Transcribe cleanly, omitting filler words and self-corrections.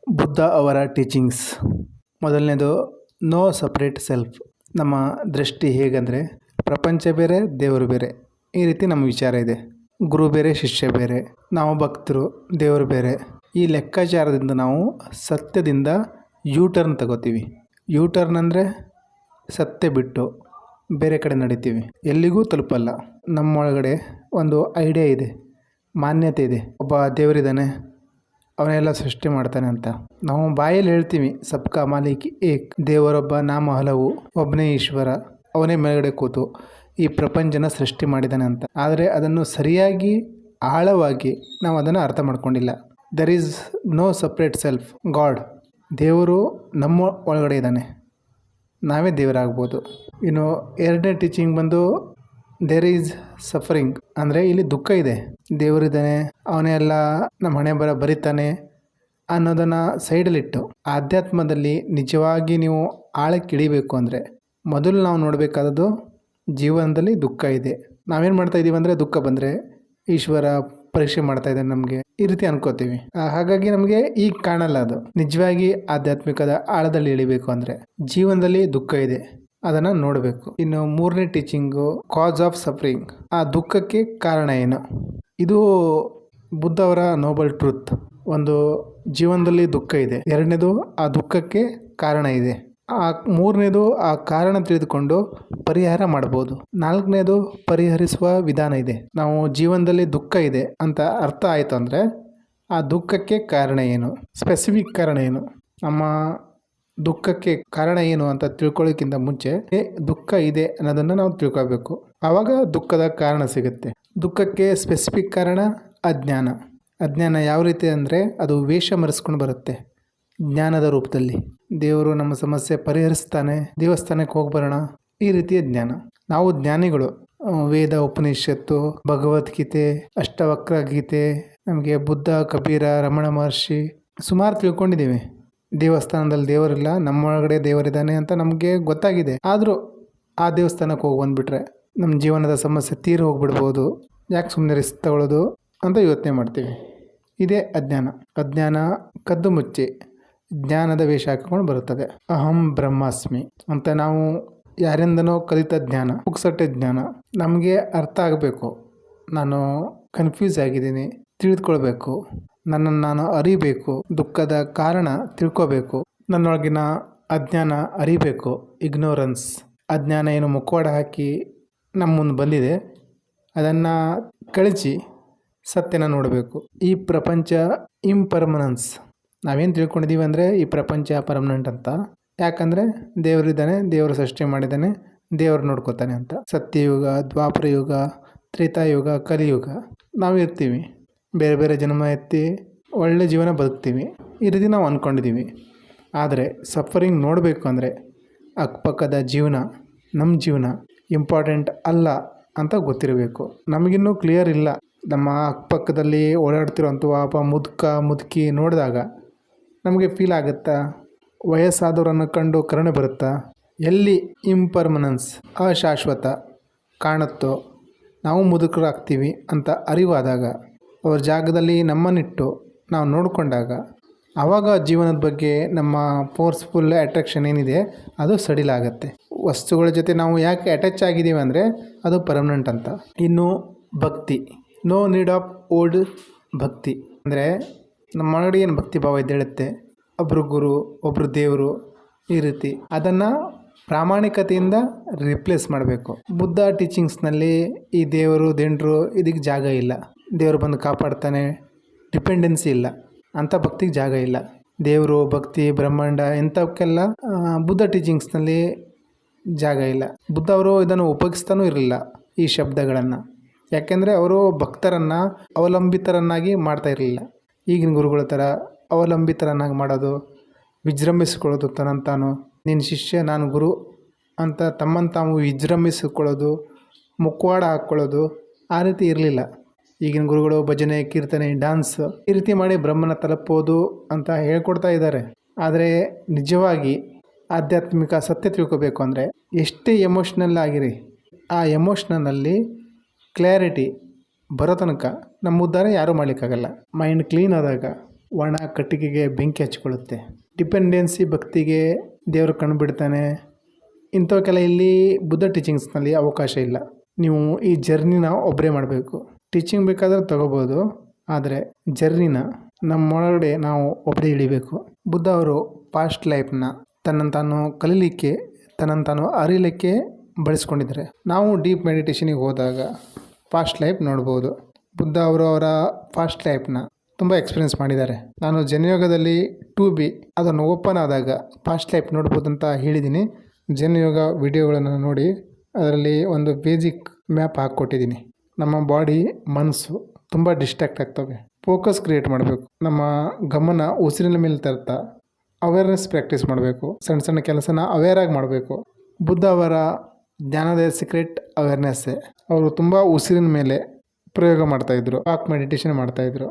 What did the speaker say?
ಬುದ್ಧ ಅವರ ಟೀಚಿಂಗ್ಸ್. ಮೊದಲನೇದು no separate self. ನಮ್ಮ ದೃಷ್ಟಿ ಹೇಗಂದರೆ ಪ್ರಪಂಚ ಬೇರೆ, ದೇವರು ಬೇರೆ, ಈ ರೀತಿ ನಮ್ಮ ವಿಚಾರ ಇದೆ. ಗುರು ಬೇರೆ, ಶಿಷ್ಯ ಬೇರೆ, ನಾವು ಭಕ್ತರು, ದೇವರು ಬೇರೆ. ಈ ಲೆಕ್ಕಾಚಾರದಿಂದ ನಾವು ಸತ್ಯದಿಂದ ಟರ್ನ್ ತಗೋತೀವಿ. ಟರ್ನ್ ಅಂದರೆ ಸತ್ಯ ಬಿಟ್ಟು ಬೇರೆ ಕಡೆ ನಡಿತೀವಿ, ಎಲ್ಲಿಗೂ ತಲುಪಲ್ಲ. ನಮ್ಮೊಳಗಡೆ ಒಂದು ಐಡಿಯಾ ಇದೆ, ಮಾನ್ಯತೆ ಇದೆ, ಒಬ್ಬ ದೇವರಿದ್ದಾನೆ, ಅವನೆಲ್ಲ ಸೃಷ್ಟಿ ಮಾಡ್ತಾನೆ ಅಂತ. ನಾವು ಬಾಯಲ್ಲಿ ಹೇಳ್ತೀವಿ ಸಬ್ಕಾ ಮಾಲೀಕ್ ಏಕ್, ದೇವರೊಬ್ಬ, ನಾಮ ಹಲವು, ಒಬ್ಬನೇ ಈಶ್ವರ, ಅವನೇ ಮೇಲ್ಗಡೆ ಕೂತು ಈ ಪ್ರಪಂಚನ ಸೃಷ್ಟಿ ಮಾಡಿದ್ದಾನೆ ಅಂತ. ಆದರೆ ಅದನ್ನು ಸರಿಯಾಗಿ ಆಳವಾಗಿ ನಾವು ಅದನ್ನು ಅರ್ಥ ಮಾಡ್ಕೊಂಡಿಲ್ಲ. There is no separate self, god. ದೇವರು ನಮ್ಮ ಒಳಗಡೆ ಇದ್ದಾನೆ, ನಾವೇ ದೇವರಾಗ್ಬೋದು. ಇನ್ನು ಎರಡನೇ ಟೀಚಿಂಗ್ ಬಂದು ದೇರ್ ಈಸ್ ಸಫರಿಂಗ್, ಅಂದರೆ ಇಲ್ಲಿ ದುಃಖ ಇದೆ, ದೇವರಿದ್ದಾನೆ, ಅವನೇ ಎಲ್ಲ ನಮ್ಮ ಹಣೆ ಬರೀತಾನೆ ಅನ್ನೋದನ್ನು ಸೈಡಲ್ಲಿಟ್ಟು ಆಧ್ಯಾತ್ಮದಲ್ಲಿ ನಿಜವಾಗಿ ನೀವು ಆಳಕ್ಕೆ ಇಳಿಬೇಕು ಅಂದರೆ ಮೊದಲು ನಾವು ನೋಡಬೇಕಾದದ್ದು ಜೀವನದಲ್ಲಿ ದುಃಖ ಇದೆ. ನಾವೇನು ಮಾಡ್ತಾ ಇದ್ದೀವಿ ಅಂದರೆ ದುಃಖ ಬಂದರೆ ಈಶ್ವರ ಪರೀಕ್ಷೆ ಮಾಡ್ತಾ ಇದ್ದಾನೆ ನಮಗೆ, ಈ ರೀತಿ ಅನ್ಕೋತೀವಿ. ಹಾಗಾಗಿ ನಮಗೆ ಈಗ ಕಾಣಲ್ಲ ಅದು. ನಿಜವಾಗಿ ಆಧ್ಯಾತ್ಮಿಕದ ಆಳದಲ್ಲಿ ಇಳಿಬೇಕು ಅಂದರೆ ಜೀವನದಲ್ಲಿ ದುಃಖ ಇದೆ, ಅದನ್ನು ನೋಡಬೇಕು. ಇನ್ನು ಮೂರನೇ ಟೀಚಿಂಗು ಕಾಸ್ ಆಫ್ ಸಫರಿಂಗ್. ಆ ದುಃಖಕ್ಕೆ ಕಾರಣ ಏನು? ಇದು ಬುದ್ಧ ಅವರ ನೋಬಲ್ ಟ್ರೂತ್. ಒಂದು ಜೀವನದಲ್ಲಿ ದುಃಖ ಇದೆ, ಎರಡನೇದು ಆ ದುಃಖಕ್ಕೆ ಕಾರಣ ಇದೆ, ಮೂರನೇದು ಆ ಕಾರಣ ತಿಳಿದುಕೊಂಡು ಪರಿಹಾರ ಮಾಡ್ಬೋದು, ನಾಲ್ಕನೇದು ಪರಿಹರಿಸುವ ವಿಧಾನ ಇದೆ. ನಾವು ಜೀವನದಲ್ಲಿ ದುಃಖ ಇದೆ ಅಂತ ಅರ್ಥ ಆಯಿತು ಅಂದರೆ ಆ ದುಃಖಕ್ಕೆ ಕಾರಣ ಏನು, ಸ್ಪೆಸಿಫಿಕ್ ಕಾರಣ ಏನು, ನಮ್ಮ ದುಃಖಕ್ಕೆ ಕಾರಣ ಏನು ಅಂತ ತಿಳ್ಕೊಳ್ಳೋಕ್ಕಿಂತ ಮುಂಚೆ ದುಃಖ ಇದೆ ಅನ್ನೋದನ್ನು ನಾವು ತಿಳ್ಕೊಬೇಕು. ಆವಾಗ ದುಃಖದ ಕಾರಣ ಸಿಗುತ್ತೆ. ದುಃಖಕ್ಕೆ ಸ್ಪೆಸಿಫಿಕ್ ಕಾರಣ ಅಜ್ಞಾನ. ಅಜ್ಞಾನ ಯಾವ ರೀತಿ ಅಂದರೆ ಅದು ವೇಷ ಮರೆಸ್ಕೊಂಡು ಬರುತ್ತೆ ಜ್ಞಾನದ ರೂಪದಲ್ಲಿ. ದೇವರು ನಮ್ಮ ಸಮಸ್ಯೆ ಪರಿಹರಿಸ್ತಾನೆ, ದೇವಸ್ಥಾನಕ್ಕೆ ಹೋಗಿ ಬರೋಣ, ಈ ರೀತಿಯ ಜ್ಞಾನ. ನಾವು ಜ್ಞಾನಿಗಳು, ವೇದ, ಉಪನಿಷತ್ತು, ಭಗವದ್ಗೀತೆ, ಅಷ್ಟವಕ್ರ ಗೀತೆ, ನಮಗೆ ಬುದ್ಧ, ಕಬೀರ, ರಮಣ ಮಹರ್ಷಿ ಸುಮಾರು ತಿಳ್ಕೊಂಡಿದ್ದೀವಿ. ದೇವಸ್ಥಾನದಲ್ಲಿ ದೇವರಿಲ್ಲ, ನಮ್ಮೊಳಗಡೆ ದೇವರಿದ್ದಾನೆ ಅಂತ ನಮಗೆ ಗೊತ್ತಾಗಿದೆ. ಆದರೂ ಆ ದೇವಸ್ಥಾನಕ್ಕೆ ಹೋಗಿ ಬಂದುಬಿಟ್ರೆ ನಮ್ಮ ಜೀವನದ ಸಮಸ್ಯೆ ತೀರಿ ಹೋಗ್ಬಿಡ್ಬೋದು, ಯಾಕೆ ಸುಮ್ಮನೆ ರಿಸ್ಕ್ ತಗೊಳ್ಳೋದು ಅಂತ ಯೋಚನೆ ಮಾಡ್ತೀವಿ. ಇದೇ ಅಜ್ಞಾನ. ಅಜ್ಞಾನ ಕದ್ದು ಮುಚ್ಚಿ ಜ್ಞಾನದ ವೇಷ ಹಾಕಿಕೊಂಡು ಬರುತ್ತದೆ. ಅಹಂ ಬ್ರಹ್ಮಾಸ್ಮಿ ಅಂತ ನಾವು ಯಾರಿಂದನೋ ಕಲಿತ ಜ್ಞಾನ, ಪುಕ್ಸಟ್ಟೆ ಜ್ಞಾನ. ನಮಗೆ ಅರ್ಥ ಆಗಬೇಕು, ನಾನು ಕನ್ಫ್ಯೂಸ್ ಆಗಿದ್ದೀನಿ, ತಿಳಿದುಕೊಳ್ಬೇಕು, ನನ್ನನ್ನು ನಾನು ಅರಿಬೇಕು, ದುಃಖದ ಕಾರಣ ತಿಳ್ಕೋಬೇಕು, ನನ್ನೊಳಗಿನ ಅಜ್ಞಾನ ಅರಿಬೇಕು. ಇಗ್ನೋರೆನ್ಸ್, ಅಜ್ಞಾನ ಏನು ಮುಖವಾಡ ಹಾಕಿ ನಮ್ಮ ಮುಂದೆ ಬಂದಿದೆ, ಅದನ್ನು ಕಳಿಸಿ ಸತ್ಯನ ನೋಡಬೇಕು. ಈ ಪ್ರಪಂಚ ಇಂಪರ್ಮನೆನ್ಸ್. ನಾವೇನು ತಿಳ್ಕೊಂಡಿದ್ದೀವಿ ಅಂದರೆ ಈ ಪ್ರಪಂಚ ಪರ್ಮನೆಂಟ್ ಅಂತ. ಯಾಕಂದರೆ ದೇವರಿದ್ದಾನೆ, ದೇವರು ಸೃಷ್ಟಿ ಮಾಡಿದ್ದಾನೆ, ದೇವರು ನೋಡ್ಕೋತಾನೆ ಅಂತ. ಸತ್ಯಯುಗ, ದ್ವಾಪರ ಯುಗ, ತ್ರೇತಾಯುಗ, ಕಲಿಯುಗ ನಾವು ಇರ್ತೀವಿ, ಬೇರೆ ಬೇರೆ ಜನ್ಮ ಎತ್ತಿ ಒಳ್ಳೆ ಜೀವನ ಬದುಕ್ತೀವಿ, ಈ ರೀತಿ ನಾವು ಅಂದ್ಕೊಂಡಿದ್ದೀವಿ. ಆದರೆ ಸಫರಿಂಗ್ ನೋಡಬೇಕು ಅಂದರೆ ಅಕ್ಕಪಕ್ಕದ ಜೀವನ, ನಮ್ಮ ಜೀವನ ಇಂಪಾರ್ಟೆಂಟ್ ಅಲ್ಲ ಅಂತ ಗೊತ್ತಿರಬೇಕು. ನಮಗಿನ್ನೂ ಕ್ಲಿಯರ್ ಇಲ್ಲ. ನಮ್ಮ ಅಕ್ಕಪಕ್ಕದಲ್ಲಿ ಓಡಾಡ್ತಿರೋಂಥ ಒಬ್ಬ ಮುದುಕಿ ನೋಡಿದಾಗ ನಮಗೆ ಫೀಲ್ ಆಗುತ್ತಾ? ವಯಸ್ಸಾದವರನ್ನು ಕಂಡು ಕರುಣೆ ಬರುತ್ತಾ? ಎಲ್ಲಿ ಇಂಪರ್ಮನೆನ್ಸ್, ಅಶಾಶ್ವತ ಕಾಣುತ್ತೋ ನಾವು ಮುದುಕರಾಗ್ತೀವಿ ಅಂತ ಅರಿವಾದಾಗ, ಅವ್ರ ಜಾಗದಲ್ಲಿ ನಮ್ಮನ್ನಿಟ್ಟು ನಾವು ನೋಡಿಕೊಂಡಾಗ, ಆವಾಗ ಜೀವನದ ಬಗ್ಗೆ ನಮ್ಮ ಫೋರ್ಸ್ಫುಲ್ ಅಟ್ರಾಕ್ಷನ್ ಏನಿದೆ ಅದು ಸಡಿಲಾಗತ್ತೆ. ವಸ್ತುಗಳ ಜೊತೆ ನಾವು ಯಾಕೆ ಅಟ್ಯಾಚ್ ಆಗಿದ್ದೀವಿ ಅಂದರೆ ಅದು ಪರ್ಮನೆಂಟ್ ಅಂತ. ಇನ್ನು ಭಕ್ತಿ, ನೋ ನೀಡ್ ಆಫ್ ಓಲ್ಡ್ ಭಕ್ತಿ ಅಂದರೆ ನಮ್ಮೊಳಗಡೆ ಏನು ಭಕ್ತಿ ಭಾವ ಇದ್ದೇಳುತ್ತೆ, ಒಬ್ಬರು ಗುರು, ಒಬ್ಬರು ದೇವರು, ಈ ರೀತಿ ಅದನ್ನು ಪ್ರಾಮಾಣಿಕತೆಯಿಂದ ರಿಪ್ಲೇಸ್ ಮಾಡಬೇಕು. ಬುದ್ಧ ಟೀಚಿಂಗ್ಸ್ನಲ್ಲಿ ಈ ದೇವರು, ದಿಂಡ್ರು ಇದಕ್ಕೆ ಜಾಗ ಇಲ್ಲ. ದೇವರು ಬಂದು ಕಾಪಾಡ್ತಾನೆ, ಡಿಪೆಂಡೆನ್ಸಿ ಇಲ್ಲ, ಅಂಥ ಭಕ್ತಿಗೆ ಜಾಗ ಇಲ್ಲ. ದೇವರು, ಭಕ್ತಿ, ಬ್ರಹ್ಮಾಂಡ ಇಂಥವಕ್ಕೆಲ್ಲ ಬುದ್ಧ ಟೀಚಿಂಗ್ಸ್ನಲ್ಲಿ ಜಾಗ ಇಲ್ಲ. ಬುದ್ಧ ಅವರು ಇದನ್ನು ಉಪಯೋಗಿಸ್ತಾನೂ ಇರಲಿಲ್ಲ ಈ ಶಬ್ದಗಳನ್ನು. ಯಾಕೆಂದರೆ ಅವರು ಭಕ್ತರನ್ನು ಅವಲಂಬಿತರನ್ನಾಗಿ ಮಾಡ್ತಾ ಇರಲಿಲ್ಲ. ಈಗಿನ ಗುರುಗಳ ಥರ ಅವಲಂಬಿತರನ್ನಾಗಿ ಮಾಡೋದು, ವಿಜೃಂಭಿಸ್ಕೊಳ್ಳೋದು, ತನ್ನಂತಾನು ನಿನ್ನ ಶಿಷ್ಯ ನಾನು ಗುರು ಅಂತ ತಮ್ಮನ್ನು ತಾವು ವಿಜೃಂಭಿಸಿಕೊಳ್ಳೋದು, ಮುಖವಾಡ ಹಾಕ್ಕೊಳ್ಳೋದು, ಆ ರೀತಿ ಇರಲಿಲ್ಲ. ಈಗಿನ ಗುರುಗಳು ಭಜನೆ, ಕೀರ್ತನೆ, ಡ್ಯಾನ್ಸ್ ಈ ರೀತಿ ಮಾಡಿ ಬ್ರಹ್ಮನ ತಲುಪೋದು ಅಂತ ಹೇಳ್ಕೊಡ್ತಾ ಇದ್ದಾರೆ. ಆದರೆ ನಿಜವಾಗಿ ಆಧ್ಯಾತ್ಮಿಕ ಸತ್ಯ ತಿಳ್ಕೋಬೇಕು ಅಂದರೆ ಎಷ್ಟೇ ಎಮೋಷ್ನಲ್ ಆಗಿರಿ, ಆ ಎಮೋಷ್ನಲ್ಲಿ ಕ್ಲಾರಿಟಿ ಬರೋ ತನಕ ನಮ್ಮ ಉದ್ಧಾರ ಯಾರೂ ಮಾಡಲಿಕ್ಕಾಗಲ್ಲ. ಮೈಂಡ್ ಕ್ಲೀನ್ ಆದಾಗ, ಒಣ ಕಟ್ಟಿಗೆಗೆ ಬೆಂಕಿ ಹಚ್ಕೊಳ್ಳುತ್ತೆ. ಡಿಪೆಂಡೆನ್ಸಿ ಭಕ್ತಿಗೆ ದೇವರು ಕಣ್ಣು ಬಿಡ್ತಾನೆ, ಇಂಥವಕ್ಕೆಲ್ಲ ಇಲ್ಲಿ ಬುದ್ಧ ಟೀಚಿಂಗ್ಸ್ನಲ್ಲಿ ಅವಕಾಶ ಇಲ್ಲ. ನೀವು ಈ ಜರ್ನಿನ ಒಬ್ಬರೇ ಮಾಡಬೇಕು. ಟೀಚಿಂಗ್ ಬೇಕಾದರೆ ತಗೋಬೋದು, ಆದರೆ ಜರ್ನಿನ ನಮ್ಮೊಳಗಡೆ ನಾವು ಒಬ್ಬರೇ ಇಳಿಬೇಕು. ಬುದ್ಧ ಅವರು ಪಾಸ್ಟ್ ಲೈಫ್ನ ತನ್ನನ್ನು ತಾನು ಕಲೀಲಿಕ್ಕೆ, ತನ್ನನ್ನು ತಾನು ಅರಿಲಿಕ್ಕೆ ಬಳಸ್ಕೊಂಡಿದ್ದಾರೆ. ನಾವು ಡೀಪ್ ಮೆಡಿಟೇಷನಿಗೆ ಹೋದಾಗ ಪಾಸ್ಟ್ ಲೈಫ್ ನೋಡ್ಬೋದು. ಬುದ್ಧ ಅವರು ಅವರ ಪಾಸ್ಟ್ ಲೈಫ್ನ ತುಂಬ ಎಕ್ಸ್ಪೀರಿಯೆನ್ಸ್ ಮಾಡಿದ್ದಾರೆ. ನಾನು ಜನಯೋಗದಲ್ಲಿ 2B ಅದನ್ನು ಓಪನ್ ಆದಾಗ ಪಾಸ್ಟ್ ಲೈಫ್ ನೋಡ್ಬೋದು ಅಂತ ಹೇಳಿದ್ದೀನಿ. ಜನಯೋಗ ವಿಡಿಯೋಗಳನ್ನು ನೋಡಿ ಅದರಲ್ಲಿ ಒಂದು ಬೇಸಿಕ್ ಮ್ಯಾಪ್ ಹಾಕ್ಕೊಟ್ಟಿದ್ದೀನಿ. ನಮ್ಮ ಬಾಡಿ, ಮನಸ್ಸು ತುಂಬ ಡಿಸ್ಟ್ರಾಕ್ಟ್ ಆಗ್ತವೆ. ಫೋಕಸ್ ಕ್ರಿಯೇಟ್ ಮಾಡಬೇಕು. ನಮ್ಮ ಗಮನ ಉಸಿರಿನ ಮೇಲೆ ತರ್ತಾ ಅವೇರ್ನೆಸ್ ಪ್ರಾಕ್ಟೀಸ್ ಮಾಡಬೇಕು. ಸಣ್ಣ ಸಣ್ಣ ಕೆಲಸನ ಅವೇರಾಗಿ ಮಾಡಬೇಕು. ಬುದ್ಧ ಅವರ ಜ್ಞಾನದ ಸೀಕ್ರೆಟ್ ಅವೇರ್ನೆಸ್ಸೇ. ಅವರು ತುಂಬ ಉಸಿರಿನ ಮೇಲೆ ಪ್ರಯೋಗ ಮಾಡ್ತಾಯಿದ್ರು, ವಾಕ್ ಮೆಡಿಟೇಷನ್ ಮಾಡ್ತಾಯಿದ್ರು.